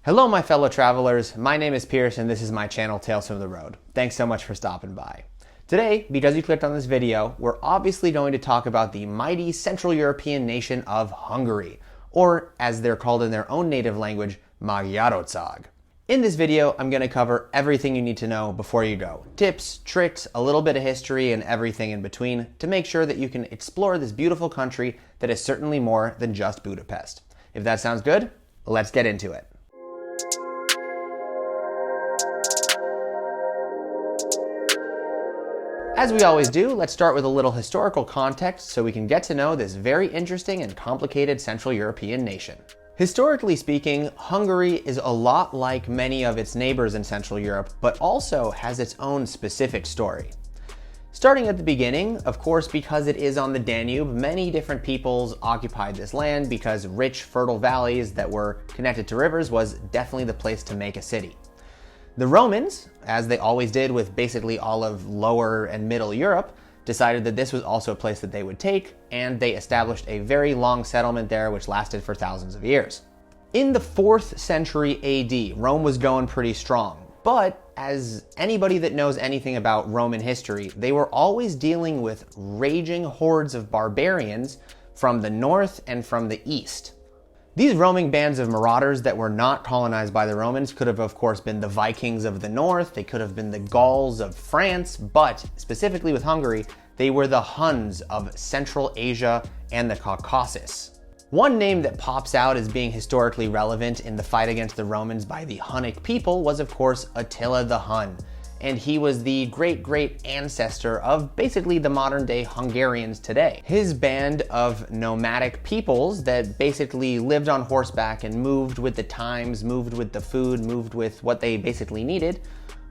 Hello my fellow travelers, my name is Pierce and this is my channel Tales from the Road. Thanks so much for stopping by. Today, because you clicked on this video, we're obviously going to talk about the mighty Central European nation of Hungary, or as they're called in their own native language, Magyarország. In this video, I'm going to cover everything you need to know before you go. Tips, tricks, a little bit of history, and everything in between to make sure that you can explore this beautiful country that is certainly more than just Budapest. If that sounds good, let's get into it. As we always do, let's start with a little historical context so we can get to know this very interesting and complicated Central European nation. Historically speaking, Hungary is a lot like many of its neighbors in Central Europe, but also has its own specific story. Starting at the beginning, of course, because it is on the Danube, many different peoples occupied this land because rich, fertile valleys that were connected to rivers was definitely the place to make a city. The Romans, as they always did with basically all of Lower and Middle Europe, decided that this was also a place that they would take, and they established a very long settlement there which lasted for thousands of years. In the 4th century AD, Rome was going pretty strong, but as anybody that knows anything about Roman history, they were always dealing with raging hordes of barbarians from the north and from the east. These roaming bands of marauders that were not colonized by the Romans could have, of course, been the Vikings of the north, they could have been the Gauls of France, but specifically with Hungary, they were the Huns of Central Asia and the Caucasus. One name that pops out as being historically relevant in the fight against the Romans by the Hunnic people was, of course, Attila the Hun. And he was the great ancestor of basically the modern day Hungarians today. His band of nomadic peoples that basically lived on horseback and moved with the times, moved with the food, moved with what they basically needed,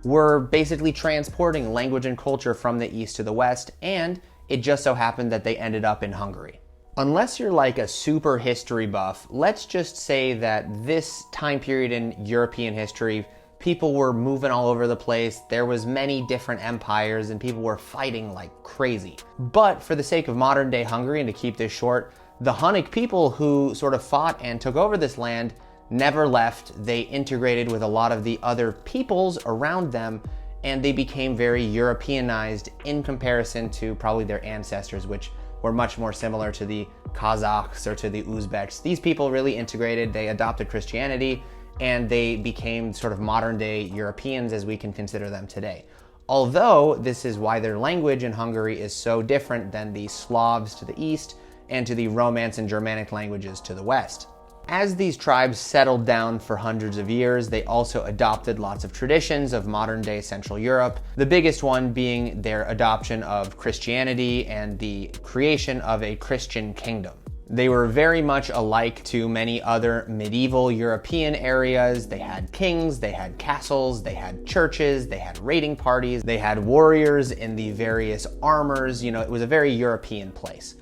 were basically transporting language and culture from the east to the west, and it just so happened that they ended up in Hungary. Unless you're like a super history buff, let's just say that this time period in European history, people were moving all over the place, there was many different empires, and people were fighting like crazy. But for the sake of modern day Hungary, and to keep this short, the Hunnic people who sort of fought and took over this land never left. They integrated with a lot of the other peoples around them, and they became very Europeanized in comparison to probably their ancestors, which were much more similar to the Kazakhs or to the Uzbeks. These people really integrated, they adopted Christianity, and they became sort of modern day Europeans as we can consider them today. Although this is why their language in Hungary is so different than the Slavs to the east and to the Romance and Germanic languages to the west. As these tribes settled down for hundreds of years, they also adopted lots of traditions of modern day Central Europe, the biggest one being their adoption of Christianity and the creation of a Christian kingdom. They were very much alike to many other medieval European areas. They had kings, they had castles, they had churches, they had raiding parties, they had warriors in the various armors. You know, it was a very European place.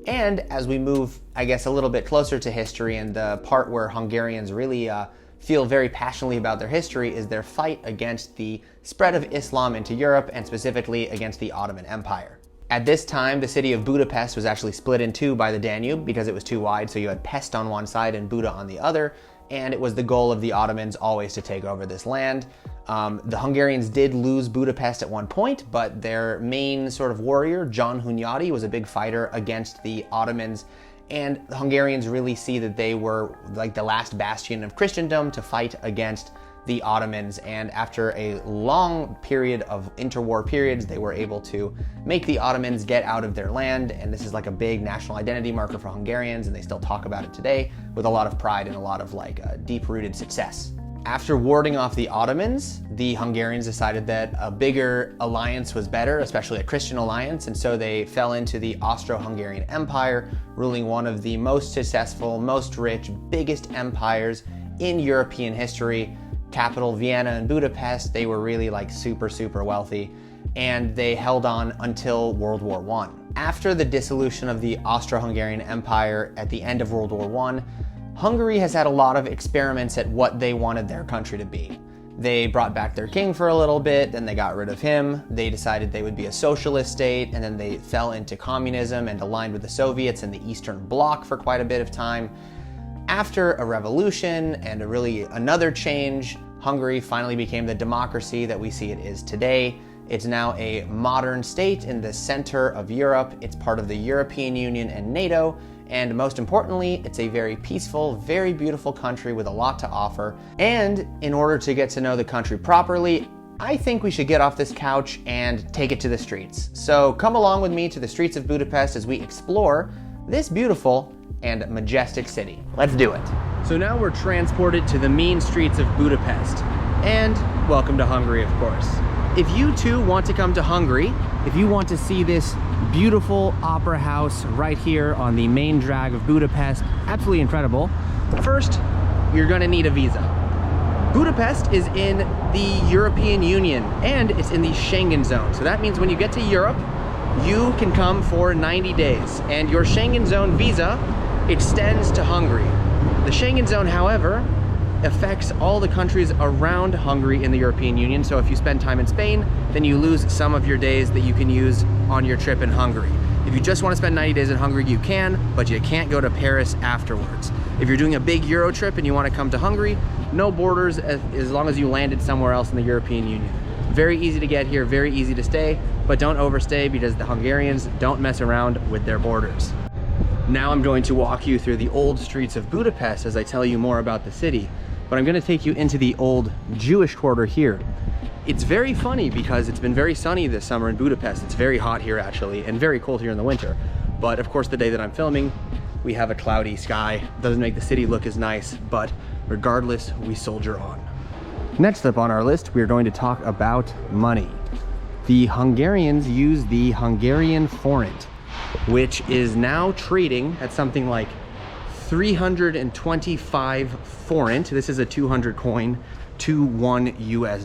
And as we move, I guess, a little bit closer to history, and the part where Hungarians really feel very passionately about their history is their fight against the spread of Islam into Europe, and specifically against the Ottoman Empire. At this time, the city of Budapest was actually split in two by the Danube because it was too wide, so you had Pest on one side and Buda on the other, and it was the goal of the Ottomans always to take over this land. The Hungarians did lose Budapest at one point, but their main sort of warrior, John Hunyadi, was a big fighter against the Ottomans, and the Hungarians really see that they were like the last bastion of Christendom to fight against the Ottomans, and after a long period of interwar periods, they were able to make the Ottomans get out of their land, and this is like a big national identity marker for Hungarians, and they still talk about it today with a lot of pride and a lot of deep-rooted success. After warding off the Ottomans, the Hungarians decided that a bigger alliance was better, especially a Christian alliance, and so they fell into the Austro-Hungarian Empire, ruling one of the most successful, most rich, biggest empires in European history. Capital Vienna and Budapest, they were really super wealthy, and they held on until World War I. After the dissolution of the Austro-Hungarian Empire at the end of World War I, Hungary has had a lot of experiments at what they wanted their country to be. They brought back their king for a little bit, then they got rid of him. They decided they would be a socialist state, and then they fell into communism and aligned with the Soviets and the Eastern Bloc for quite a bit of time. After a revolution and another change, Hungary finally became the democracy that we see it is today. It's now a modern state in the center of Europe. It's part of the European Union and NATO. And most importantly, it's a very peaceful, very beautiful country with a lot to offer. And in order to get to know the country properly, I think we should get off this couch and take it to the streets. So come along with me to the streets of Budapest as we explore this beautiful and majestic city. Let's do it. So now we're transported to the mean streets of Budapest. And welcome to Hungary, of course. If you too want to come to Hungary, if you want to see this beautiful opera house right here on the main drag of Budapest, absolutely incredible, first, you're gonna need a visa. Budapest is in the European Union and it's in the Schengen zone. So that means when you get to Europe, you can come for 90 days and your Schengen zone visa extends to Hungary. The Schengen zone, however, affects all the countries around Hungary in the European Union. So if you spend time in Spain, then you lose some of your days that you can use on your trip in Hungary. If you just want to spend 90 days in Hungary, you can, but you can't go to Paris afterwards. If you're doing a big Euro trip and you want to come to Hungary, no borders as long as you landed somewhere else in the European Union. Very easy to get here, very easy to stay, but don't overstay because the Hungarians don't mess around with their borders. Now I'm going to walk you through the old streets of Budapest as I tell you more about the city. But I'm gonna take you into the old Jewish quarter here. It's very funny because it's been very sunny this summer in Budapest. It's very hot here actually, and very cold here in the winter. But of course the day that I'm filming, we have a cloudy sky. Doesn't make the city look as nice, but regardless, we soldier on. Next up on our list, we're going to talk about money. The Hungarians use the Hungarian forint, which is now trading at something like 325 forint. This is a 200 coin to $1 US.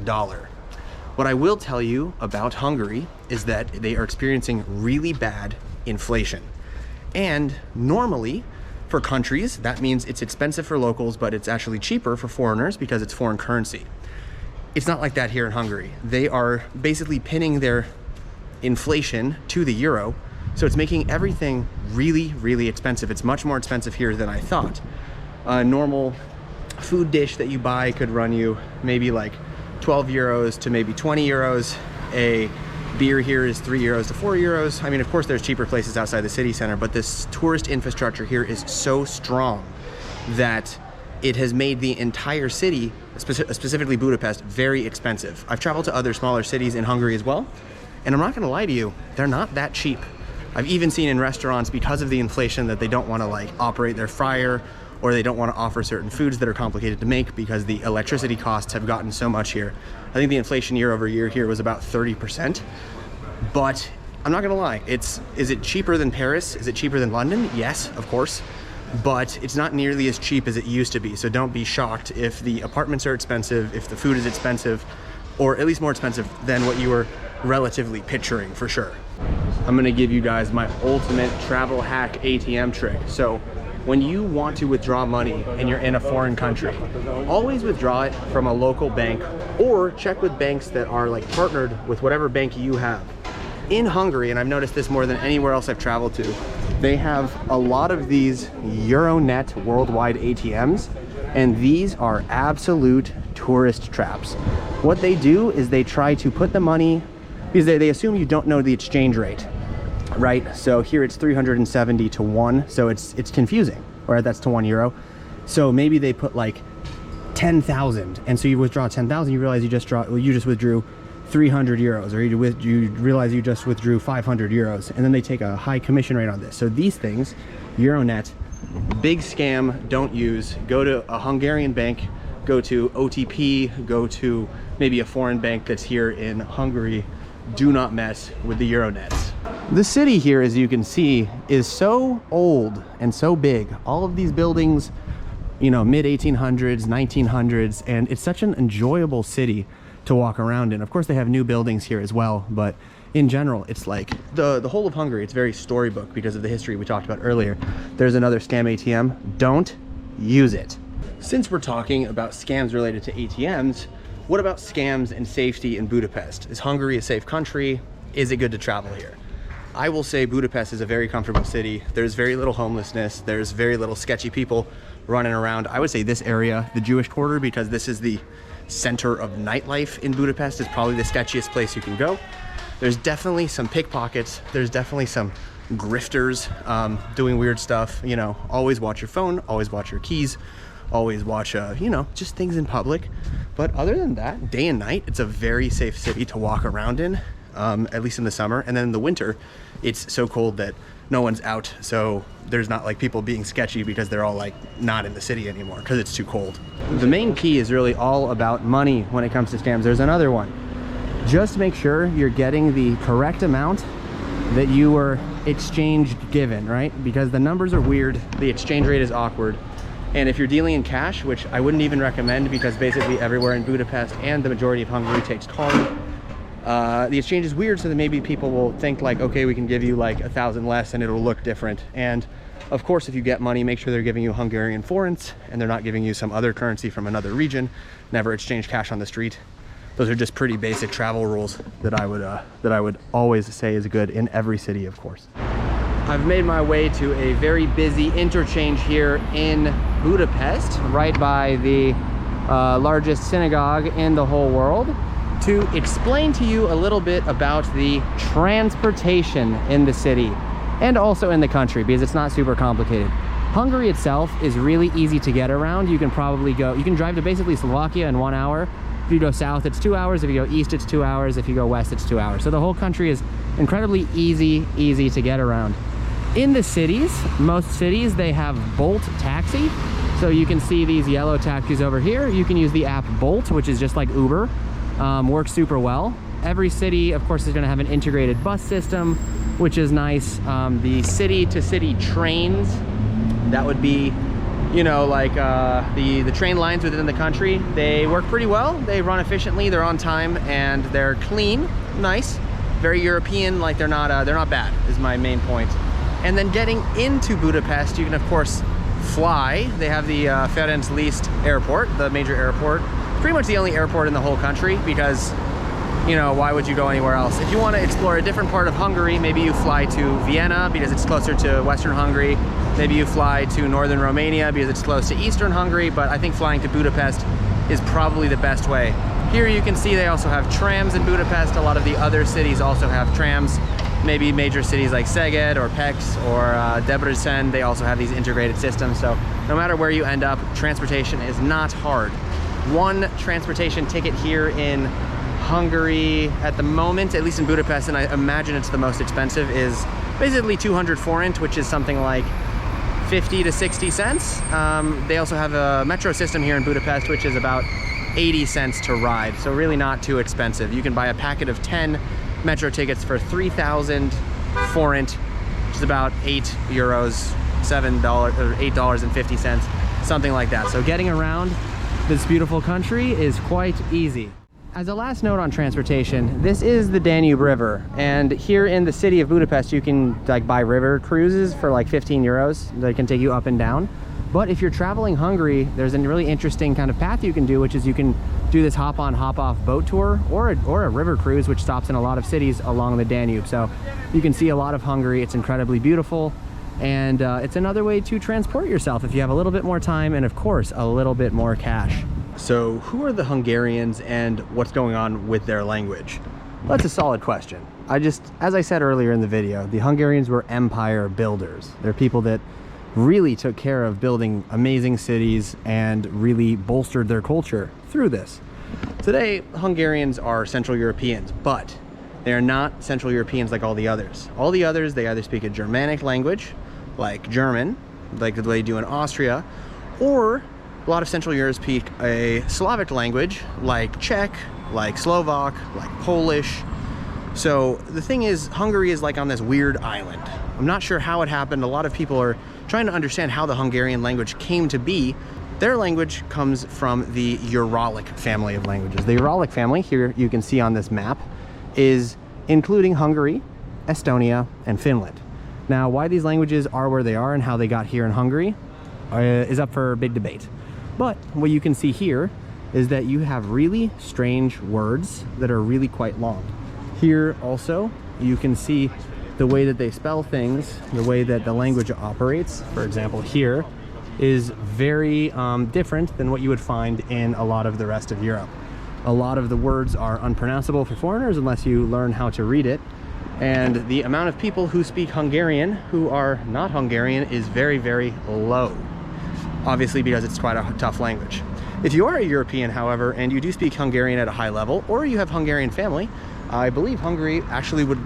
What I will tell you about Hungary is that they are experiencing really bad inflation. And normally for countries, that means it's expensive for locals, but it's actually cheaper for foreigners because it's foreign currency. It's not like that here in Hungary. They are basically pinning their inflation to the euro. So it's making everything really, really expensive. It's much more expensive here than I thought. A normal food dish that you buy could run you maybe like 12 euros to maybe 20 euros. A beer here is 3 euros to 4 euros. I mean, of course, there's cheaper places outside the city center, but this tourist infrastructure here is so strong that it has made the entire city, specifically Budapest, very expensive. I've traveled to other smaller cities in Hungary as well, and I'm not gonna lie to you, they're not that cheap. I've even seen in restaurants, because of the inflation, that they don't want to like operate their fryer, or they don't want to offer certain foods that are complicated to make because the electricity costs have gotten so much here. I think the inflation year over year here was about 30%, but I'm not gonna lie, is it cheaper than Paris? Is it cheaper than London? Yes, of course, but it's not nearly as cheap as it used to be. So don't be shocked if the apartments are expensive, if the food is expensive, or at least more expensive than what you were relatively picturing, for sure. I'm gonna give you guys my ultimate travel hack ATM trick. So when you want to withdraw money and you're in a foreign country, always withdraw it from a local bank or check with banks that are like partnered with whatever bank you have. In Hungary, and I've noticed this more than anywhere else I've traveled to, they have a lot of these Euronet worldwide ATMs, and these are absolute tourist traps. What they do is they try to put the money, because they assume you don't know the exchange rate, right? So here it's 370 to 1, so it's confusing, or that's to 1 euro. So maybe they put like 10,000, and so you withdraw 10,000, you realize you just withdrew 300 euros, or you realize you just withdrew 500 euros, and then they take a high commission rate on this. So these things, Euronet, big scam, don't use. Go to a Hungarian bank, go to OTP, go to maybe a foreign bank that's here in Hungary. Do not mess with the Euronets. The city here, as you can see, is so old and so big. All of these buildings, you know, mid 1800s, 1900s, and it's such an enjoyable city to walk around in. Of course, they have new buildings here as well, but in general, it's like the whole of Hungary, it's very storybook because of the history we talked about earlier. There's another scam ATM. Don't use it. Since we're talking about scams related to ATMs, what about scams and safety in Budapest? Is Hungary a safe country? Is it good to travel here? I will say Budapest is a very comfortable city. There's very little homelessness. There's very little sketchy people running around. I would say this area, the Jewish quarter, because this is the center of nightlife in Budapest, is probably the sketchiest place you can go. There's definitely some pickpockets. There's definitely some grifters doing weird stuff. You know, always watch your phone, always watch your keys, always watch, you know, just things in public. But other than that, day and night, it's a very safe city to walk around in, at least in the summer. And then in the winter, it's so cold that no one's out. So there's not like people being sketchy because they're all like not in the city anymore because it's too cold. The main key is really all about money when it comes to scams. There's another one. Just make sure you're getting the correct amount that you were exchanged given, right? Because the numbers are weird, the exchange rate is awkward. And if you're dealing in cash, which I wouldn't even recommend because basically everywhere in Budapest and the majority of Hungary takes card, the exchange is weird, so that maybe people will think like, okay, we can give you like 1,000 less and it'll look different. And of course, if you get money, make sure they're giving you Hungarian forints and they're not giving you some other currency from another region. Never exchange cash on the street. Those are just pretty basic travel rules that I would always say is good in every city, of course. I've made my way to a very busy interchange here in Budapest, right by the largest synagogue in the whole world, to explain to you a little bit about the transportation in the city and also in the country, because it's not super complicated. Hungary itself is really easy to get around. You can drive to basically Slovakia in 1 hour. If you go south, it's 2 hours. If you go east, it's 2 hours. If you go west, it's 2 hours. So the whole country is incredibly easy to get around. In the cities, most cities, they have Bolt taxi. So you can see these yellow taxis over here. You can use the app Bolt, which is just like Uber. Works super well. Every city, of course, is going to have an integrated bus system, which is nice. The city-to-city trains, that would be, you know, like the train lines within the country, they work pretty well. They run efficiently, they're on time, and they're clean, nice, very European. Like they're not bad, is my main point. And then getting into Budapest, you can of course fly. They have the Ferenc Liszt airport, the major airport, pretty much the only airport in the whole country, because, you know, why would you go anywhere else? If you want to explore a different part of Hungary, maybe you fly to Vienna because it's closer to Western Hungary. Maybe you fly to northern Romania because it's close to Eastern Hungary, but I think flying to Budapest is probably the best way. Here you can see they also have trams in Budapest. A lot of the other cities also have trams. Maybe major cities like Szeged or Pécs or Debrecen, they also have these integrated systems. So no matter where you end up, transportation is not hard. One transportation ticket here in Hungary at the moment, at least in Budapest, and I imagine it's the most expensive, is basically 200 forint, which is something like 50 to 60 cents. They also have a metro system here in Budapest, which is about 80 cents to ride. So really not too expensive. You can buy a packet of 10 metro tickets for 3,000 forint, which is about €8, $7 or $8.50, something like that. So getting around this beautiful country is quite easy. As a last note on transportation, this is the Danube River, and here in the city of Budapest you can like buy river cruises for like 15 euros. They can take you up and down. But if you're traveling Hungary, there's a really interesting kind of path you can do, which is you can do this hop-on, hop-off boat tour or a river cruise, which stops in a lot of cities along the Danube. So you can see a lot of Hungary. It's incredibly beautiful, and it's another way to transport yourself if you have a little bit more time and of course a little bit more cash. So who are the Hungarians and what's going on with their language? That's a solid question. As I said earlier in the video, the Hungarians were empire builders. They're people that really took care of building amazing cities and really bolstered their culture through this. Today, Hungarians are Central Europeans, but they are not Central Europeans like all the others. All the others, they either speak a Germanic language, like German, like the way they do in Austria, or a lot of Central Europe speak a Slavic language like Czech, like Slovak, like Polish. So the thing is, Hungary is like on this weird island. I'm not sure how it happened. A lot of people are trying to understand how the Hungarian language came to be. Their language comes from the Uralic family of languages. The Uralic family, here you can see on this map, is including Hungary, Estonia, and Finland. Now, why these languages are where they are and how they got here in Hungary is up for big debate. But what you can see here is that you have really strange words that are really quite long. Here also, you can see the way that they spell things, the way that the language operates. For example, here, is very different than what you would find in a lot of the rest of Europe. A lot of the words are unpronounceable for foreigners unless you learn how to read it. And the amount of people who speak Hungarian who are not Hungarian is very, very low. Obviously, because it's quite a tough language. If you are a European, however, and you do speak Hungarian at a high level, or you have Hungarian family, I believe Hungary actually would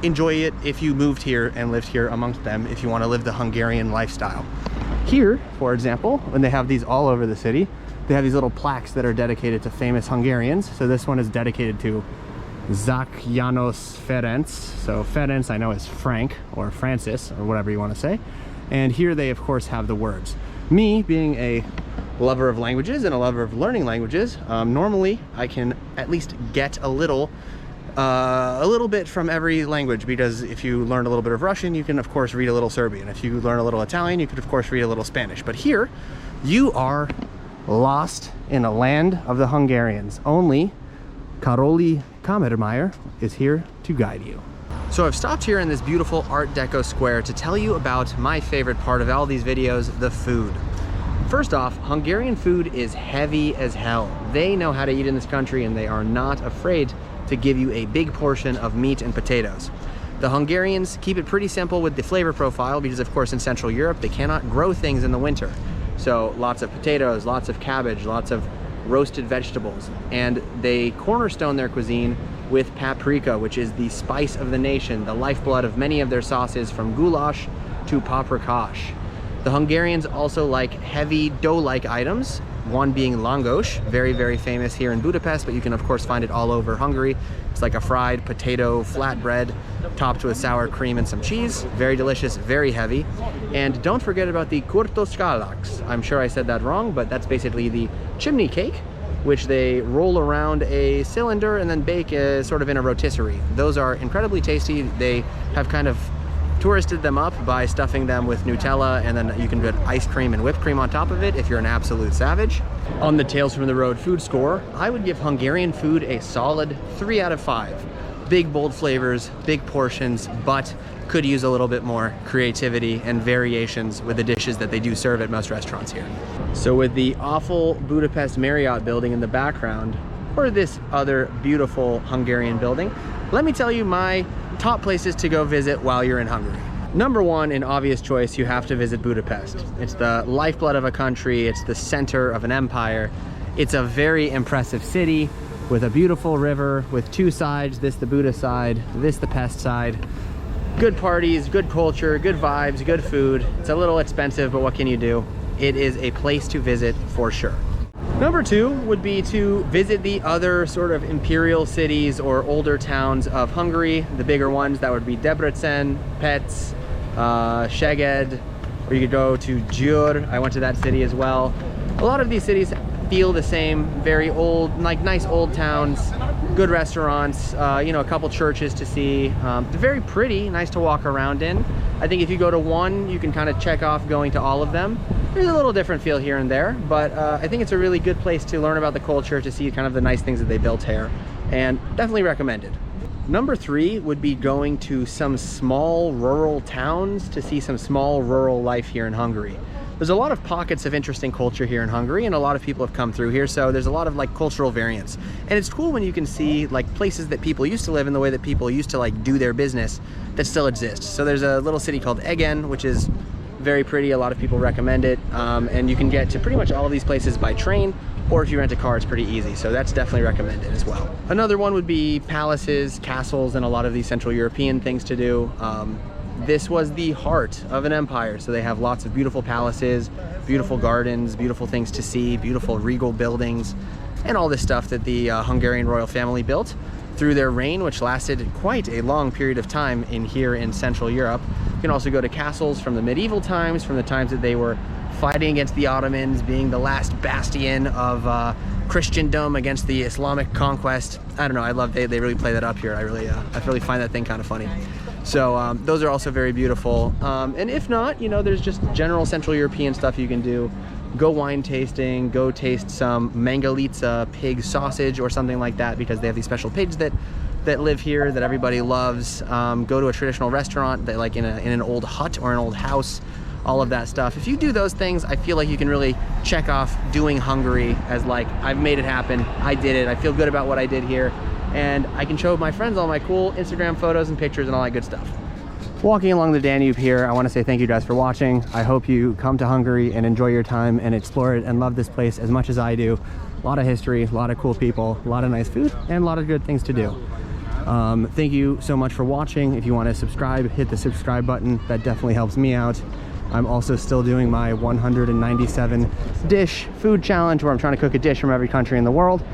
enjoy it if you moved here and lived here amongst them, if you want to live the Hungarian lifestyle. Here, for example, when they have these all over the city, they have these little plaques that are dedicated to famous Hungarians. So this one is dedicated to Zak János Ferenc. So Ferenc I know is Frank or Francis or whatever you want to say. And here they of course have the words. Me being a lover of languages and a lover of learning languages, normally I can at least get a little bit from every language, because if you learn a little bit of Russian, you can of course read a little Serbian. If you learn a little Italian, you could of course read a little Spanish. But here you are lost in a land of the Hungarians. Only Karoli Kamermeyer is here to guide you. So I've stopped here in this beautiful Art Deco square to tell you about my favorite part of all these videos, the food. First off, Hungarian food is heavy as hell. They know how to eat in this country, and they are not afraid to give you a big portion of meat and potatoes. The Hungarians keep it pretty simple with the flavor profile because of course in Central Europe they cannot grow things in the winter. So lots of potatoes, lots of cabbage, lots of roasted vegetables, and they cornerstone their cuisine with paprika, which is the spice of the nation, the lifeblood of many of their sauces, from goulash to paprikash. The Hungarians also like heavy dough-like items, one being langos, very, very famous here in Budapest, but you can of course find it all over Hungary. It's like a fried potato flatbread topped with sour cream and some cheese. Very delicious, very heavy. And don't forget about the kurtoskálaks. I'm sure I said that wrong, but that's basically the chimney cake, which they roll around a cylinder and then bake sort of in a rotisserie. Those are incredibly tasty. They have kind of touristed them up by stuffing them with Nutella, and then you can put ice cream and whipped cream on top of it if you're an absolute savage. On the Tales from the Road food score, I would give Hungarian food a solid 3 out of 5. Big, bold flavors, big portions, but could use a little bit more creativity and variations with the dishes that they do serve at most restaurants here. So with the awful Budapest Marriott building in the background, or this other beautiful Hungarian building, let me tell you my top places to go visit while you're in Hungary. Number one, an obvious choice, you have to visit Budapest. It's the lifeblood of a country, it's the center of an empire. It's a very impressive city with a beautiful river with 2 sides, this the Buda side, this the Pest side. Good parties, good culture, good vibes, good food. It's a little expensive, but what can you do? It is a place to visit for sure. Number 2 would be to visit the other sort of imperial cities or older towns of Hungary. The bigger ones, that would be Debrecen, Pécs, Szeged, or you could go to Győr. I went to that city as well. A lot of these cities feel the same, very old, like nice old towns, good restaurants, you know, a couple churches to see. They're very pretty, nice to walk around in. I think if you go to one, you can kind of check off going to all of them. There's a little different feel here and there, but I think it's a really good place to learn about the culture, to see kind of the nice things that they built here, and definitely recommended. Number 3 would be going to some small rural towns to see some small rural life here in Hungary. There's a lot of pockets of interesting culture here in Hungary, and a lot of people have come through here, so there's a lot of like cultural variance. And it's cool when you can see like places that people used to live in, the way that people used to like do their business, that still exists. So there's a little city called Egen, which is very pretty. A lot of people recommend it, and you can get to pretty much all of these places by train, or if you rent a car, it's pretty easy. So that's definitely recommended as well. Another one would be palaces, castles, and a lot of these Central European things to do. This was the heart of an empire, so they have lots of beautiful palaces, beautiful gardens, beautiful things to see, beautiful regal buildings, and all this stuff that the Hungarian royal family built through their reign, which lasted quite a long period of time here in Central Europe. You can also go to castles from the medieval times, from the times that they were fighting against the Ottomans, being the last bastion of Christendom against the Islamic conquest. I don't know, I love they really play that up here. I really find that thing kind of funny. So those are also very beautiful. And if not, you know, there's just general Central European stuff you can do. Go wine tasting, go taste some mangalitsa pig sausage or something like that, because they have these special pigs that live here that everybody loves. Go to a traditional restaurant that, like in an old hut or an old house. all of that stuff. If you do those things, I feel like you can really check off doing Hungary as like, I've made it happen, I did it, I feel good about what I did here, and I can show my friends all my cool Instagram photos and pictures and all that good stuff. Walking along the Danube here, I want to say thank you guys for watching. I hope you come to Hungary and enjoy your time and explore it and love this place as much as I do. A lot of history, a lot of cool people, a lot of nice food, and a lot of good things to do. Thank you so much for watching. If you want to subscribe, hit the subscribe button. That definitely helps me out. I'm also still doing my 197 dish food challenge, where I'm trying to cook a dish from every country in the world.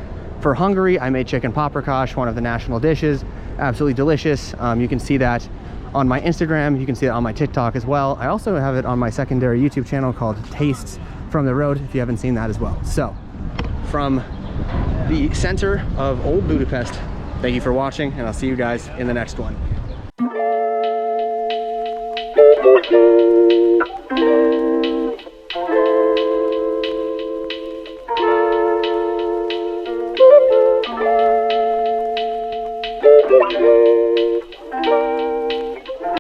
For Hungary, I made chicken paprikash, one of the national dishes. Absolutely delicious. You can see that on my Instagram. You can see it on my TikTok as well. I also have it on my secondary YouTube channel called Tastes from the Road, if you haven't seen that as well. So, from the center of Old Budapest, thank you for watching, and I'll see you guys in the next one.